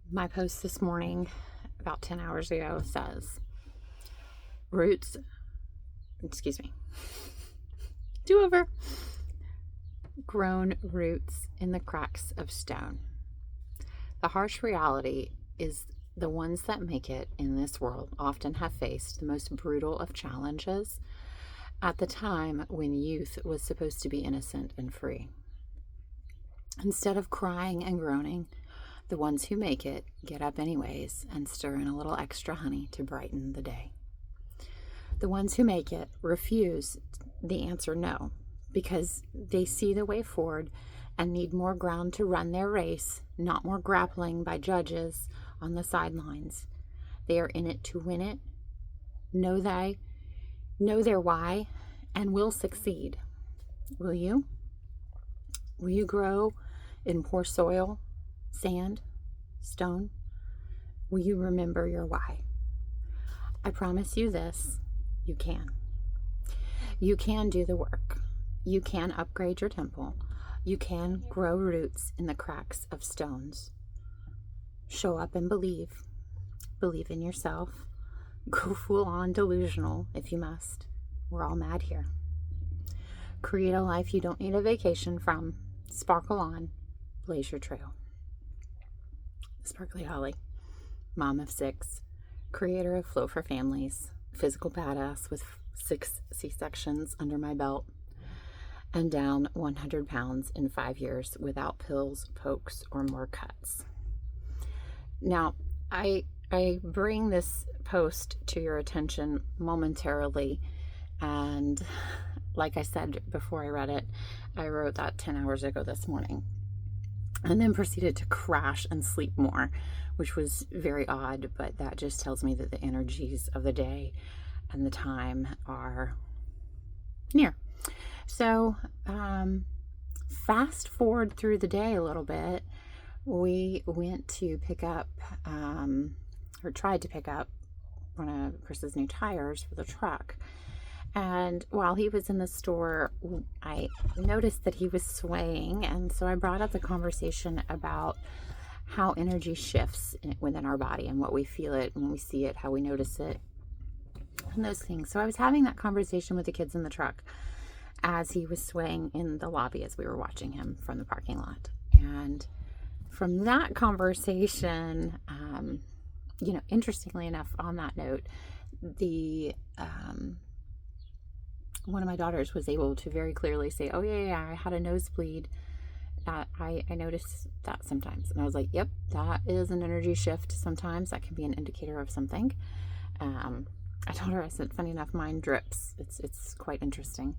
My post this morning, about 10 hours ago, says roots, excuse me, do over, grown roots in the cracks of stone. The harsh reality is the ones that make it in this world often have faced the most brutal of challenges at the time when youth was supposed to be innocent and free. Instead of crying and groaning, the ones who make it get up anyways and stir in a little extra honey to brighten the day. The ones who make it refuse the answer no, because they see the way forward and need more ground to run their race, not more grappling by judges on the sidelines. They are in it to win it, know their why, and will succeed. Will you? Will you grow in poor soil, sand, stone? Will you remember your why? I promise you this, you can. You can do the work. You can upgrade your temple. You can grow roots in the cracks of stones. Show up and believe. Believe in yourself. Go full on delusional if you must. We're all mad here. Create a life you don't need a vacation from. Sparkle on. Blaze your trail. Sparkly Holly, mom of 6, creator of Flow for Families, physical badass with 6 C-sections under my belt, and down 100 pounds in 5 years without pills, pokes, or more cuts. Now, I bring this post to your attention momentarily, and like I said before I read it, I wrote that 10 hours ago this morning, and then proceeded to crash and sleep more, which was very odd, but that just tells me that the energies of the day and the time are near. So, fast forward through the day a little bit, we went to pick up, or tried to pick up one of Chris's new tires for the truck. And while he was in the store, I noticed that he was swaying. And so I brought up the conversation about how energy shifts within our body and what we feel it, when we see it, how we notice it, and those things. So I was having that conversation with the kids in the truck as he was swaying in the lobby as we were watching him from the parking lot. And from that conversation, interestingly enough, on that note, one of my daughters was able to very clearly say, oh yeah, I had a nosebleed. I noticed that sometimes. And I was like, yep, that is an energy shift. Sometimes that can be an indicator of something. I told her, I said, funny enough, mine drips. It's quite interesting.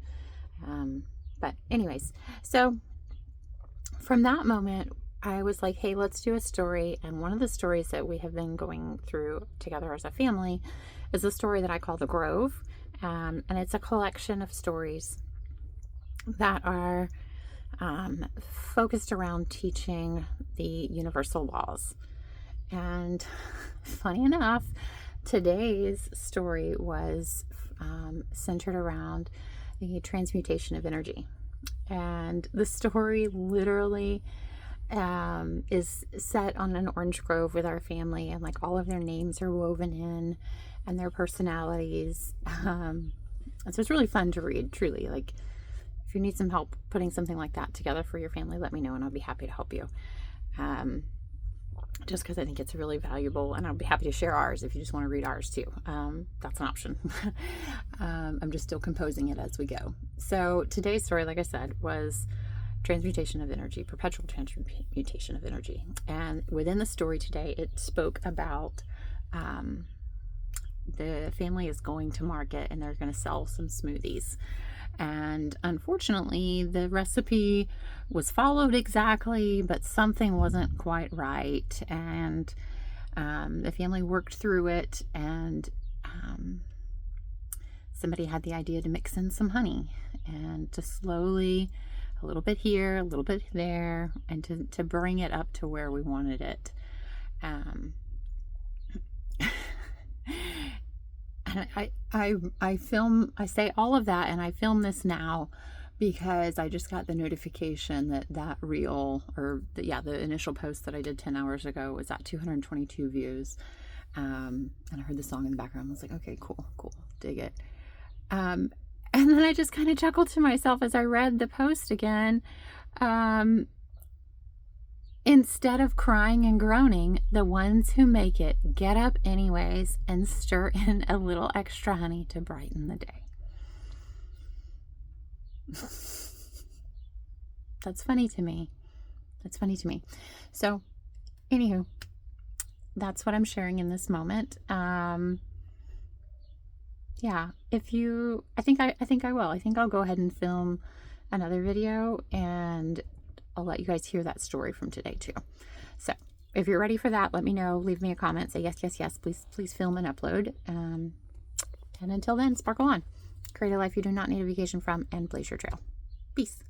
But anyways, so from that moment, I was like, hey, let's do a story. And one of the stories that we have been going through together as a family is a story that I call The Grove. And it's a collection of stories that are focused around teaching the universal laws. And funny enough, today's story was centered around the transmutation of energy. And the story literally is set on an orange grove with our family, and like all of their names are woven in and their personalities. And so it's really fun to read, truly. Like, if you need some help putting something like that together for your family, let me know and I'll be happy to help you. Just because I think it's really valuable, and I'll be happy to share ours if you just want to read ours too. That's an option. I'm just still composing it as we go. So today's story, like I said, was transmutation of energy, perpetual transmutation of energy. And within the story today, it spoke about the family is going to market and they're going to sell some smoothies. And unfortunately, the recipe was followed exactly, but something wasn't quite right. And the family worked through it, and somebody had the idea to mix in some honey and to slowly, a little bit here, a little bit there, and to bring it up to where we wanted it. And I say all of that, and I film this now because I just got the notification that that reel, or the initial post that I did 10 hours ago was at 222 views. And I heard the song in the background. I was like, okay, cool, dig it. And then I just kind of chuckled to myself as I read the post again. Instead of crying and groaning, the ones who make it get up anyways and stir in a little extra honey to brighten the day. That's funny to me. So, anywho, that's what I'm sharing in this moment. Yeah, I think I will. I think I'll go ahead and film another video, and I'll let you guys hear that story from today too. So if you're ready for that, let me know. Leave me a comment. Say yes. Please film and upload. And until then, sparkle on. Create a life you do not need a vacation from, and blaze your trail. Peace.